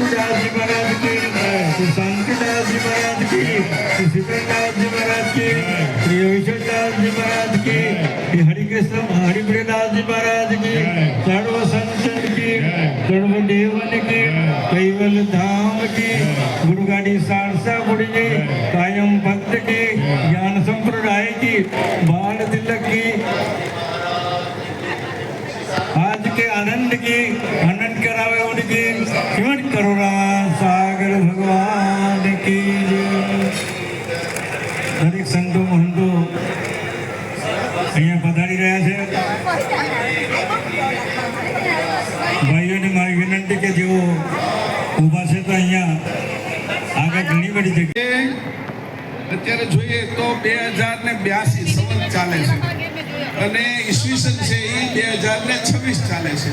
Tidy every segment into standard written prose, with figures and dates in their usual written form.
तुलसीदास जी महाराज की, श्री शांतिदास जी महाराज की, श्री सिकंददास जी महाराज की, श्री विश्वदास जी महाराज की, श्री हरिकृष्ण हरिप्रियदास जी महाराज की, सर्व संतन की, सर्वदेवन की, कैवल धाम की, गुरुगाड़ी सारसा गुड़ी की, कायम भक्त की, ज्ञान संप्रदाय की, बाल तिलक की, आज के आनंद की, आनंद करावे उनकी, हिम्मत करुणा सागर भगवान की दरेक संतो महंतो અહીંયા પધારી રહ્યા છે। ભાઈઓને મારી વિનંતી કે જેઓ ઊભા છે તો અહીંયા આગળ ઘણી બધી જગ્યાએ અત્યારે જોઈએ તો 2082 સંવત ચાલે છે અને ઈસવીસન છે એ 2026 ચાલે છે।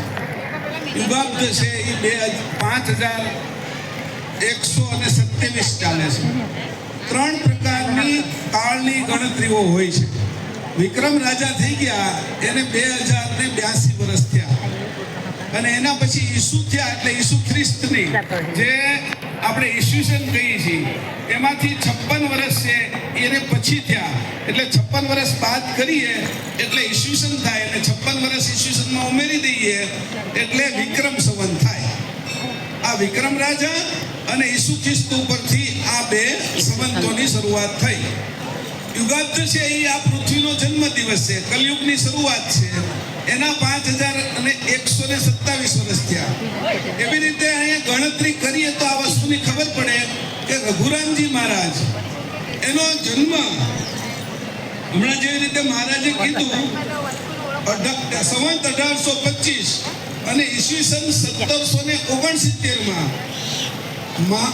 યુગાબ્દ છે એ 5127 ચાલે છે। ત્રણ પ્રકારની કાળની ગણતરીઓ હોય છે। વિક્રમ રાજા થઈ ગયા એને 2082 વર્ષ થયા અને એના પછી ઈસુ થયા એટલે ઈસુ ખ્રિસ્તની જે આપણે ઈસવીસન કહીએ છીએ એમાંથી 56 વર્ષ છે એને પછી થયા એટલે 56 વર્ષ બાદ કરીએ એટલે ઈસવીસન થાય અને 56 વર્ષ ઈસવીસનમાં ઉમેરી દઈએ એટલે વિક્રમ સંવત થાય। આ વિક્રમ રાજા અને ઈસુ ખ્રિસ્ત ઉપરથી આ બે સંવતોની શરૂઆત થઈ। યુગાબ્દ છે એ આ પૃથ્વીનો જન્મ દિવસ છે, કલયુગની શરૂઆત છે, એના 5127 વર્ષ થયા। એવી રીતે અહીંયા ગણતરી કરીએ તો આ વસ્તુની ખબર પડે કે રઘુરામજી મહારાજ એનો જન્મ હમણાં જેવી રીતે મહારાજે કીધું સંવત 1825 અને ઈસવીસન 1769માં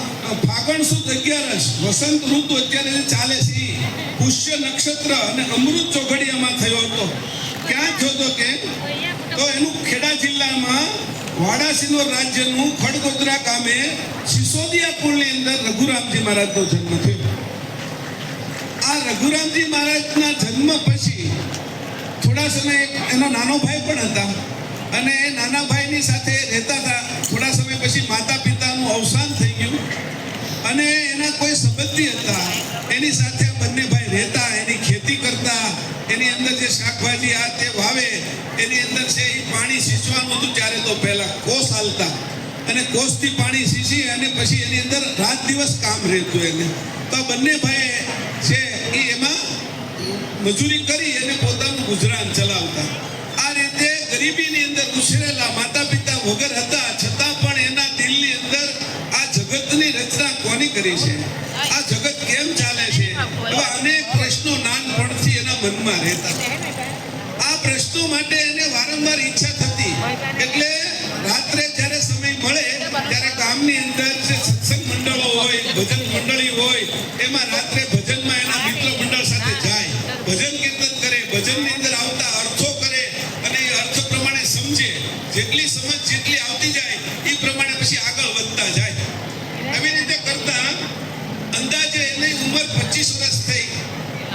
ફાગણ સુદ 11 વસંત ઋતુ અત્યારે ચાલે છે પુષ્ય નક્ષત્ર અને અમૃત ચોઘડિયામાં થયો હતો। ક્યાં થયો હતો કે તો એનું ખેડા જિલ્લામાં વાડાસીનોર રાજ્યનું ખડગોદરા ગામે સિસોદિયા કુળની અંદર રઘુરામજી મહારાજનો જન્મ થયો। આ રઘુરામજી મહારાજના જન્મ પછી થોડા સમય એનો નાનો ભાઈ પણ હતા અને એ નાના ભાઈની સાથે રહેતા હતા। થોડા સમય પછી માતા પિતાનું અવસાન થઈ ગયું અને એના કોઈ સંબંધી હતા એની સાથે બંને ભાઈ રહેતા, એની ખેતી કરતા, એની અંદર જે શાકભાજી આ તે વાવે એની અંદર છે એ પાણી સિંચવાનું હતું ત્યારે તો પહેલા કોસ હાલતા અને કોસથી પાણી સિંચી અને પછી એની અંદર રાત દિવસ કામ રહેતું એને। તો બંને ભાઈ છે એ એમાં મજૂરી કરી અને પોતાનું ગુજરાન ચલાવતા। આ રીતે ગરીબીની અંદર ઉછરેલા માતા પિતા વગર હતા છતાં પણ એના દિલની અંદર આ જગતની રચના કોની કરી છે, આ જગત કેમ ચાલે છે એવા અનેક પ્રશ્નો નાનપણથી એના મનમાં રહેતા। આ પ્રશ્નો માટે એને વારંવાર ઈચ્છા થતી એટલે રાત્રે જ્યારે સમય મળે ત્યારે ગામની અંદર જે સત્સંગ મંડળો હોય, ભજન મંડળી હોય એમાં રાત્રે ભજનમાં એના મિત્ર મંડળ સાથે જાય, ભજન કીર્તન કરે, ભજનની અંદર આવતા અર્થો કરે અને એ અર્થ પ્રમાણે સમજે। જેટલી સમજ જેટલી આવતી જાય એ પ્રમાણે પછી આગળ વધતા જાય। એવી રીતે કરતા અંદાજે એની ઉંમર 25 વર્ષ થઈ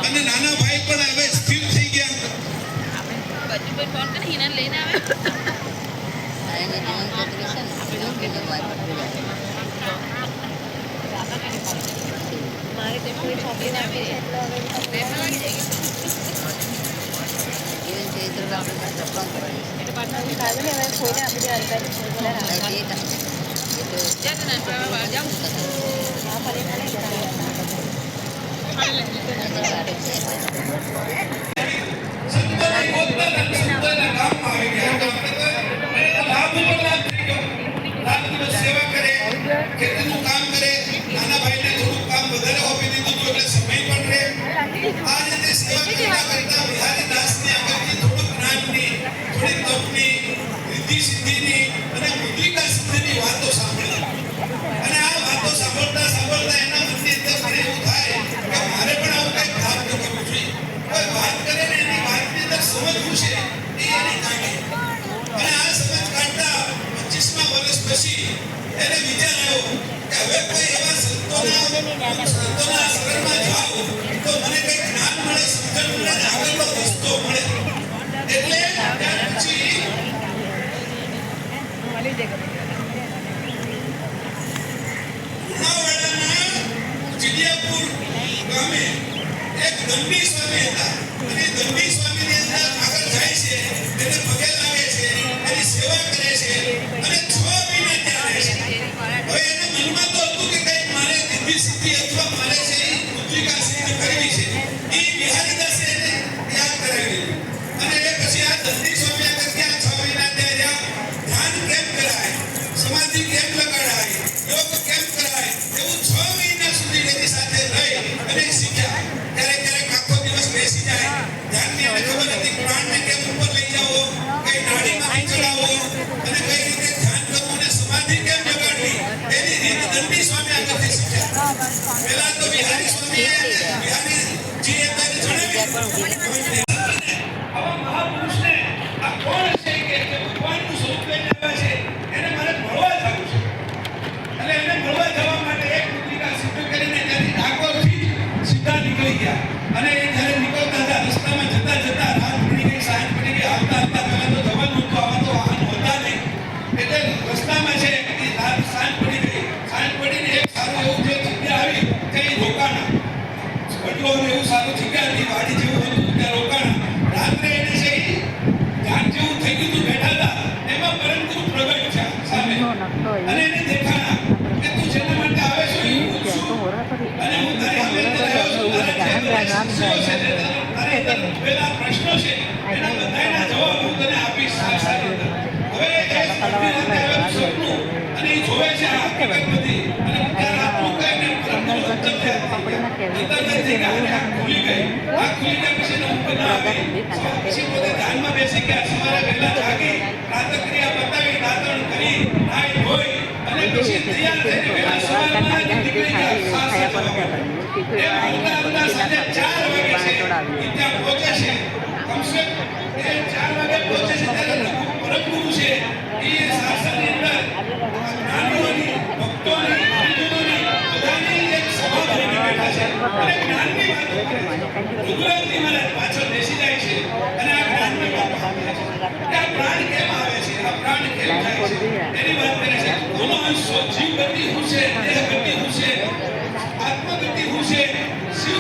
અને નાના ભાઈ પણ હવે સ્થિર થઈ ગયા। ફોન કરી હિના લઈને આવે મારે તે કોઈ છોકરીને આપી દે એટલે પાછળ કાલે હવે કોઈને આપી દે સેવા કરે, ખેતીનું કામ કરે, નાના ભાઈને થોડું કામ વધારે હોપી દીધું હતું એટલે સમય પણ રહે। આ રીતે સેવા કરતા બિહારી દાસની આગળથી થોડું જ્ઞાનની, થોડી તપની, રિદ્ધિ સિદ્ધિની અને મુદ્રિકા સિદ્ધિની વાતો સાંભળી અને આ વાતો સાંભળતા સાંભળતા એના મનની અંદર પણ એવું થાય કે મારે પણ આવું કંઈક પ્રાપ્ત કરવું જોઈએ। કોઈ વાત કરે ને એની વાતની અંદર સમજવું છે એ એની કાઢે અને આ સમજ કાઢતા 25મા વર્ષ પછી એને વિચાર આવ્યો કે હવે કોઈ એવા સંતોના શરણમાં જાઉં તો મને કંઈક જ્ઞાન મળે, સમજણ મળે અને આગળનો રસ્તો મળે। એટલે ત્યાર પછી વલિયાપુર ગામે એક દંડી સ્વામી હતા અને દંડી સ્વામીની અંદર આગળ જાય છે, તેને પગે લાગે છે, એની સેવા કરે છે અને 6 મહિના ત્યાં રહે છે. હવે એના મનમાં તો હતું કે કંઈક મારે સિદ્ધિ સિદ્ધિ અથવા મારે છે એ પુત્રિકા સિદ્ધ કરવી છે. એ બિહારીદાસે એને યાદ કરાવી દીધું અને એ પછી આ દંડી સ્વામી આગળ ત્યાં 6 મહિના ત્યાં રહ્યા. ધ્યાન કેમ કરાય, સમાધિ કેમ લગાડાય, યોગ કેમ કરાય, એવું 6 મહિના સુધી એની સાથે રહી અને શીખ્યા. ક્યારેક આખો દિવસ બેસી જાય, ધ્યાનની એને ખબર હતી પ્રાણને કેમ ઉપર લઈ જાવો, કઈ નાડીમાં ચડાવો અને કઈ રીતે ધ્યાન કરવું અને સમાધિ કેમ લગાડવી, એની રીત દંડી સ્વામી આગળથી શીખ્યા. પહેલા તો બિહારી સ્વામીએ બિહારીજીએ તેને જણાવ્યું આવા મહાપુરુષને આ કોણ છે કે ભગવાનનું સ્વરૂપ લઈને આવ્યા છે, એને મારે મળવા જવું છે. અને એને મળવા જવા માટે એક પુત્રિકા સિદ્ધ કરીને ત્યાંથી ડાકોરથી સીધા નીકળી ગયા. અને એ જ્યારે નીકળતા હતા, રસ્તામાં જતા જતા રાત પડી ગઈ, સાંજ પડી ગઈ, આવતા પહેલા તો જવાનું હતું, આવા તો વાહન હતા નહીં. એટલે રસ્તામાં છે એ રાત સાંજ પડી ગઈ. સાંજ પડીને એક સારું એવું જે જગ્યા આવી ત્યાં રોકાણા. વડલો એવું સારું જગ્યા હતી, વાડી જેવું હતું ત્યાં રોકાણા. રાત્રે એને છે ધ્યાન જેવું થઈ ગયું, બેઠા હતા એમાં પરમ ગુરુ પ્રગટ થયા સામે અને એને દેખાણા કે તું જેના માટે આવે છો એ હું છું અને હું તારી સામે આવ્યો છું. તારા જે બધા શિષ્યો છે, તારે પેલા પ્રશ્નો છે એના બધાના જવાબ હું તને આપીશ. સારી રીતે હવે એ સ્પર્ધી રાતે આવેલું સપનું અને એ જોવે છે આ હકીકત બધી અને ત્યારે આપણું કહીને પરમ ગુરુ અંતર્ગત થઈ ગયા અને આ ખુલી ગઈ. આ ખુલી ગયા પછી એને ઊંઘ ના આવી. પછી પોતે ધ્યાનમાં બેસી ગયા. સવારે વહેલા જાગી, પ્રાતઃક્રિયા પતાવી, દાંતણ કરી, નાઈ ધોઈ અને પછી તૈયાર થઈને વહેલા સવારમાં જ નીકળી ગયા સાસરે જવા માટે. એ આવતા સાંજે 4 વાગે છે એ ત્યાં પહોંચે છે. કમસે એ 4 વાગે પહોંચે છે ત્યારે પરમ ગુરુ છે એ શાસનની અંદર જ્ઞાનીઓની, ભક્તોની, હરિજનોની બધાની એક સભા ભરીને બેઠા છે અને જ્ઞાનની વાતો કરે છે. રઘુરામજી મહારાજ પાછળ બેસી જાય છે અને આ જ્ઞાનની વાતો આપે છે કે આ પ્રાણ કેમ આવે છે, આ પ્રાણ કેમ જાય છે એની વાત કરે છે. કોનો અંશ જીવ ગતિ હું છે, દેહ ગતિ હું છે, આત્મગતિ હું છે, શિવ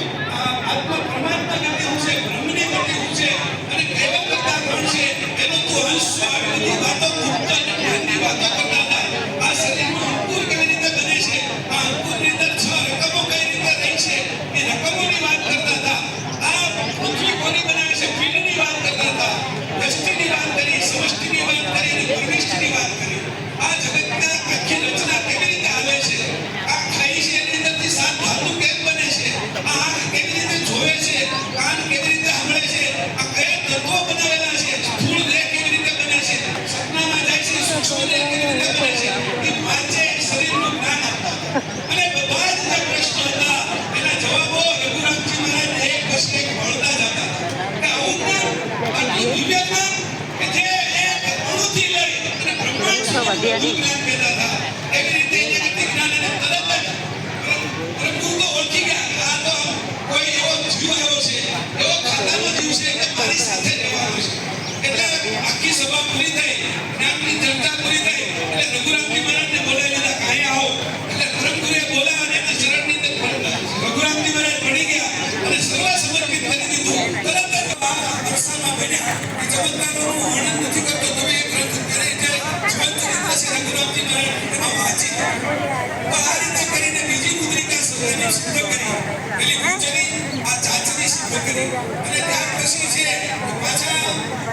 આત્મ પરમાત્મા ગતિ હું છે, બ્રહ્મની ગતિ હું છે અને કેવા કરતા કોણ છે એનો તું અંશ છો. આવી બધી વાતો મુક્ત અને જ્ઞાનની વાતો કરતા હતા. આ શરીરનું અંકુર કેવી રીતે બને છે, આ અંકુરની અંદર 6 રકમો કઈ રીતે રહી છે એ રકમોની વાત કરતા હતા. આ પૃથ્વી કોની બનાવે છે પિંડની વાત કરતા હતા. વ્યષ્ટિની વાત કરી, સમષ્ટિની વાત કરી અને પરમિષ્ટિની વાત કરી. આ જગતના આખી રચના કેવી રીતે આવે છે, આ ખાઈ છે એની અંદરથી 7 ધાતુ કેમ બને છે, આ આંખ કેવી રીતે જોવે છે, કાન કેવી રીતે સાંભળે છે, આ કયા તત્વો બનાવેલા છે, સ્થૂળ દેહ કેવી રીતે બને છે, સપનામાં જાય છે, સૂક્ષ્મ દેહ કેવી રીતે બને છે, એ પાંચે શરીરનું જ્ઞાન આપતા હતા. અને બધા જ જે પ્રશ્નો હતા એના જવાબો રઘુરામજી મહારાજ એક પછી એક મળતા જતા હતા. કે આવું જ્ઞાન, આટલું દિવ્ય જ્ઞાન કે જે એક અણુથી લઈ અને બ્રહ્માંડ સુધીનું બધું જ્ઞાન કહેતા હતા. એવી રીતે એ જગતની જ્ઞાન એને તરત જ પરમ ગુરુ તો ઓળખી ગયા. આ તો કોઈ એવો જીવ આવ્યો છે, એવો ખાતાનો જીવ છે કે મારી સાથે રહેવાનો છે. એટલે આખી સભા પૂરી થઈ, જ્ઞાનની ચર્ચા પૂરી થઈ એટલે રઘુરામજી મહારાજને બોલાવી લીધા કે અહીંયા આવો. એટલે પરમ ગુરુએ બોલાવ્યા અને એના શરણની અંદર રઘુરામજી મહારાજ પડી ગયા અને સર્વ સમર્પિત કરી દીધું. તરત જ દર્શનમાં બન્યા. એ ચમત્કારોનું વર્ણન નથી કરતો, તમે એક ગ્રંથ કરે છે જીવન ચરિત્ર છે રઘુરામજી મહારાજ, એમાં વાંચી તો આ રીતે કરીને બીજી પુત્રિકા સિદ્ધ કરી. પેલી ગુજરી આ ચાચની સિદ્ધ કરી અને ત્યાર પછી છે પાછા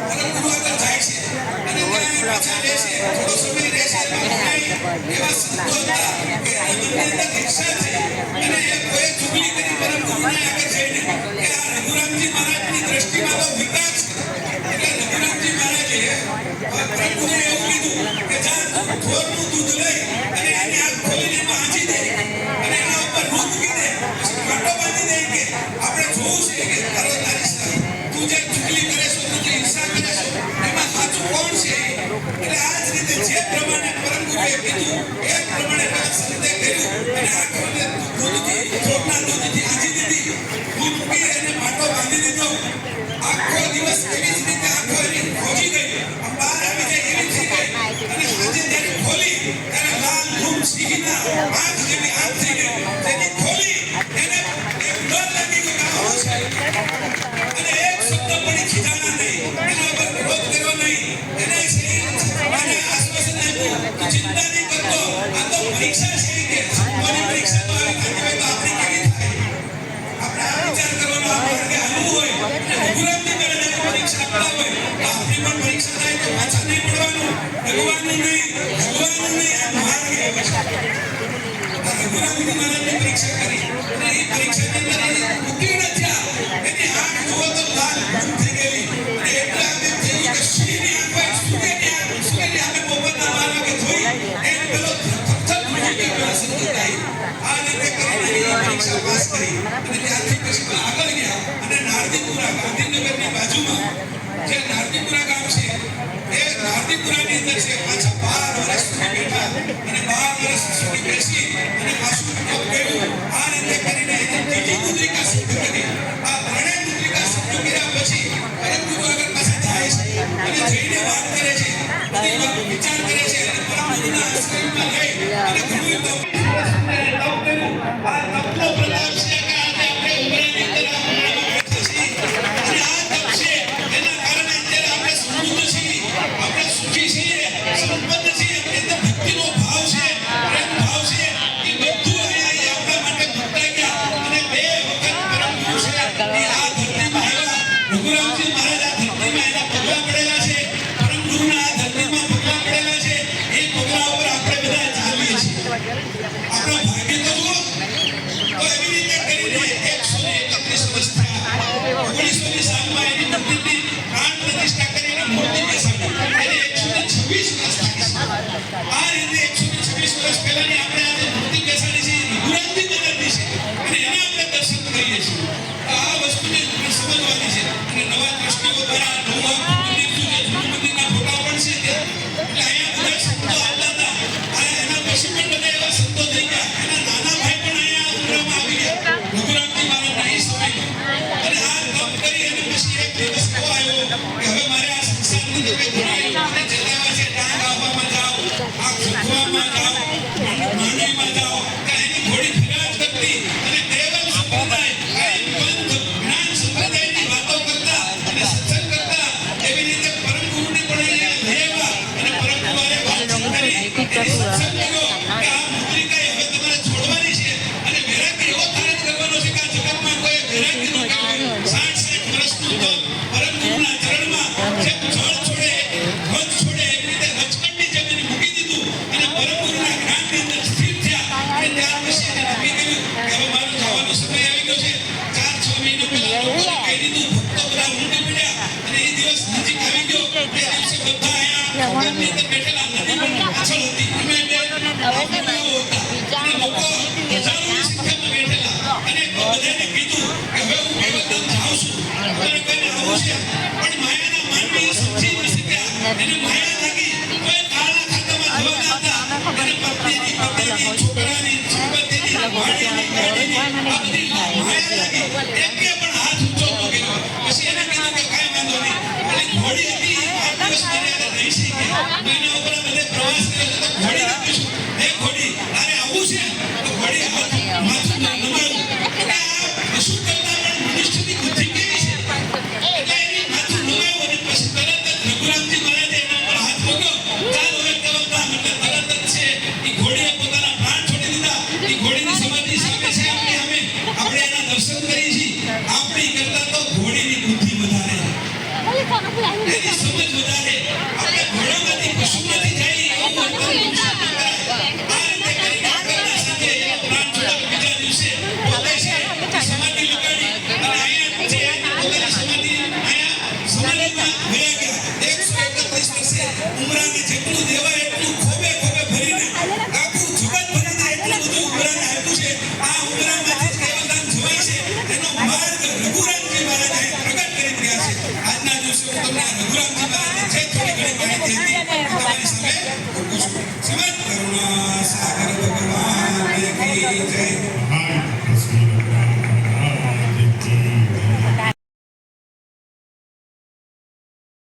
પરમ ગુરુ આગળ જાય છે અને ત્યાં પાછા રહેશે, થોડો સમય રહેશે. એવા સંતો હતા કે એના મનની અંદર દીક્ષા થઈ અને એ કોઈ ચુગલી કરી પરમ ગુરુને આગળ જઈને કે આ રઘુરામજી મહારાજની દ્રષ્ટિમાં તો વિકાસ છે. એટલે રઘુરામજી મહારાજે પરમ ગુરુએ એવું કીધું કે જા થોરનું દૂધ લઈ અને એની આંખ ખોલીને એમાં હાંચી દે અને એના ઉપર રૂ મૂકી દે, પછી કાંટો બાંધી દે કે આપણે જોવું છે કે તારો તારી તું જે ચુગલી કરે છો, તું જે હિંસા કરે છો એમાં સાચું કોણ છે. એટલે આ જ રીતે જે પ્રમાણે પરમ ગુરુએ કીધું એ પ્રમાણે સંતે કર્યું અને આંખોને દૂધથી, થોરના દૂધથી હાંચી દીધી, દૂધ મૂકી અને પાટો બાંધી દીધો. આખો દિવસ એવી જ રીતે આંખો એની ખોજી ગઈ, બહાર આવી જાય એવી થઈ ગઈ અને સાંજે ત્યારે ખોલી ત્યારે લાલ ધૂમ સિંહના આંખ જેવી આંખ થઈ ગઈ. જેની ખોલી વાસ કરી અને ત્યારથી પછી આગળ ગયા અને નારદીપુરા ગાંધીનગરની બાજુમાં જે નારદીપુરા ગામ છે એ નારદીપુરાની અંદર છે પાછા 12 વર્ષ સુધી બેઠા અને 12 વર્ષ સુધી બેસી અને પાછું જોબ કર્યું. આ રીતે કરીને ત્રીજી મુદ્રિકા સિદ્ધ કરી. આ ત્રણેય મુદ્રિકા સિદ્ધ કર્યા પછી પરમ ગુરુ આગળ પાછા જાય છે અને જઈને વાત કરે છે, બધી વાતો વિચાર કરે છે અને પરમ ગુરુના આશ્રમમાં લઈ અને ઘણું તપ કર્યું. આ તપનો પ્રતાપ છે કે આજે આપણે ઉમરાની અંદર આ ઉમરામાં બેઠા છીએ અને આ તપ છે એના કારણે અત્યારે આપણે સમૃદ્ધ છીએ, આપણે સુખી છીએ, સંપન્ન છીએ. એટલે ભક્તિનો ભાવ છે, પ્રેમ ભાવ છે, એ બધું અહીંયા આપણા માટે ભક્તા ગયા અને 2 વખત પરમ ગુરુ છે એ આ ધરતીમાં આવ્યા. રઘુરામજી મહારાજ આ ધરતીમાં એના પગલા પડેલા છે, પરમ ગુરુના આ ધરતીમાં પગલા પડેલા છે. એ પગલા ઉપર આપણે બધા ચાલીએ છીએ. આપણા ભાગ્ય તો જુઓ, તો એવી રીતે કરીને 131 વર્ષ થયા. 1900ની સાલમાં એની મૂર્તિની પ્રાણ પ્રતિષ્ઠા કરીને મૂર્તિ બેસાડી. એને 126 વર્ષ થાય છે. આ રીતે 126 વર્ષ પહેલાની આપણે આજે મૂર્તિ બેસાડી છે, રઘુરામજી મહારાજની છે અને એના આપણે દર્શન કરીએ છીએ. તો આ વસ્તુને સમજવાની છે અને નવા દ્રષ્ટિઓ દ્વારા નવા મંદિર જે જૂનું મંદિરના ફોટા પણ છે ત્યાં. એટલે અહીંયા બધા સંતો આવતા હતા. આ એના પછી પણ બધા એવા સંતો થઈ ગયા. એના નાના ભાઈ પણ અહીંયા ઉમરામાં આવી ગયા રઘુરામજી મહારાજના એ સમયમાં. અને આ તપ કરી અને પછી એક દિવસ એવો આવ્યો કે હવે મારે આ સંસારની તમે ઘણી મને ચલાવવા છે. ડાંગ આવવામાં જાઓ, આ ખોખવામાં જાઓ, માંડવીમાં જાઓ, ત્યાં એની ઘોડી ફરિયાદ કરતી અને દેવલ સંપ્રદાય, કાયમ પંથ, જ્ઞાન સંપ્રદાયની વાતો કરતા અને સત્સંગ કરતા. એવી રીતે પરમ ગુરુને પણ અહીંયા લઈ આવ્યા અને પરમ ગુરુએ વાતચીત કરી, એની સત્સંગ કર્યો કે આ મુદ્રિકા હવે તમારે છોડવાની છે અને વૈરાગ્ય એવો ધારણ કરવાનો છે કે આ જગતમાં કોઈ વૈરાગ્ય ન કહેવાય. 60 વર્ષનું તપ પરમ ગુરુના ચરણમાં જે જળ છોડે, ધ્વજ છોડે, એવી રીતે રચકંડી જમીન મૂકી દીધું અને પરમ ગુરુના જ્ઞાનની અંદર સ્થિર થયા. અને ત્યાર પછી એને નક્કી કર્યું કે હવે મારો જવાનો સમય આવી ગયો છે. 4-6 મહિના પહેલા લોકોને કહી દીધું, ભક્તો બધા ઉમટી પડ્યા અને એ દિવસ નજીક આવી ગયો. એ દિવસે બધા અહીંયા ગામની અંદર બેઠેલા, નદી પણ પાછળ હતી. અમે બે બાપુઓ હતા અને લોકો હજારોની સંખ્યામાં બેઠેલા અને બધાને કીધું કે હવે હું કેવલધામ જાઉં છું, તમારે કોઈને આવું છે. પણ માયાના માનવી સમજી ન શક્યા. એને માયા લાગી તો એ કાળના ખાતામાં જવાના હતા. એને પત્નીની, છોકરાની, સંપત્તિની, વાડીની, ગાડીની આ બધી માયા લાગી. એકે પણ હાથ ઊંચો ન કર્યો. પછી એને કીધું કે કાંઈ વાંધો નહીં, ઓલી ઘોડી હતી 5 દિવસ મારી આગળ રહી શકી. એના ઉપર બધે પ્રવાસ કર્યો તો ઘોડીને પૂછ્યું, હે ઘોડી, તારે આવું છે? તો ઘોડી હાથ માથું નમાડ્યું. એટલે આ પશુ કરતા પણ મનુષ્યની બુદ્ધિ કેવી છે. એટલે એની માથું નમાવ્યું અને પછી તરત જ રઘુરામજી મહારાજે એના ઉપર હાથ મૂક્યો. ચાલ હવે કેવલધામ. એટલે તરત જ છે એ ઘોડીએ પોતાના પ્રાણ છોડી દીધા. એ ઘોડીની સમાધિ સામે છે આપણી સામે. આપણે એના દર્શન કરીએ છીએ. આપણી કરતા તો ઘોડીની બુદ્ધિ વધારે, એની સમજ વધારે. આપણે ઘોડામાંથી પશુમાંથી જઈએ એવું વર્તન મનુષ્ય ન કરાય. આ રીતે કરીને આગળના સાથે એનો પ્રાણ છોડાવ્યો. બીજા દિવસે પોતે છે એ સમાધિ લગાડી અને અહીંયા છે પોતાની સમાધિ અહીંયા સમાધિમાં વયા ગયા. 131 વર્ષે ઉમરાને જેટલું દેવાય એટલું ખોબે ખોબે ભરીને આખું જગત ભરી દે એટલું બધું ઉમરાને આપ્યું છે. આ ઉમરામાંથી જ કેવલધામ જવાય છે. એનો માર્ગ રઘુરામજી મહારાજે પ્રગટ કરી રહ્યા છે. આજના દિવસે હું તમને રઘુરામજી મહારાજની જે થોડી ઘણી માહિતી હતી એ તમારી સામે મૂકું છું. સમજ કરુણા સાગર ભગવાન કી જય.